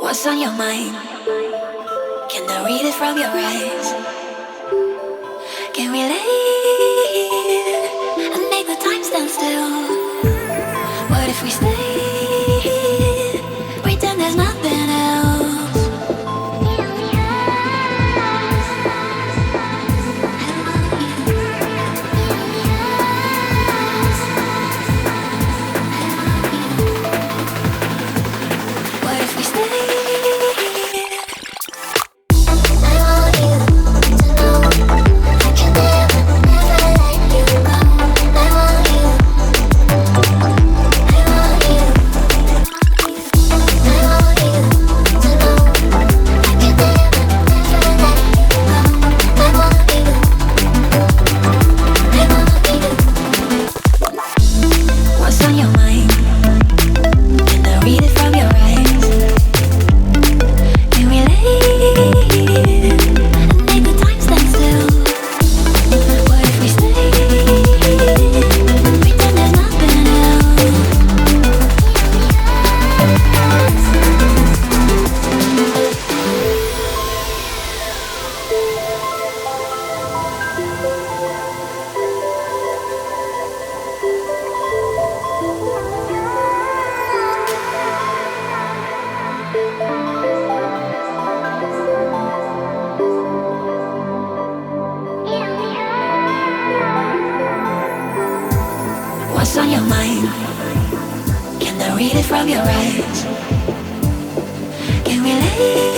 What's on your mind? Can I read it from your eyes? Can we leave and make the time stand still? What if we stay? Pretend there's nothing else. What if we stay? What's on your mind? Can I read it from your eyes? Can we leave?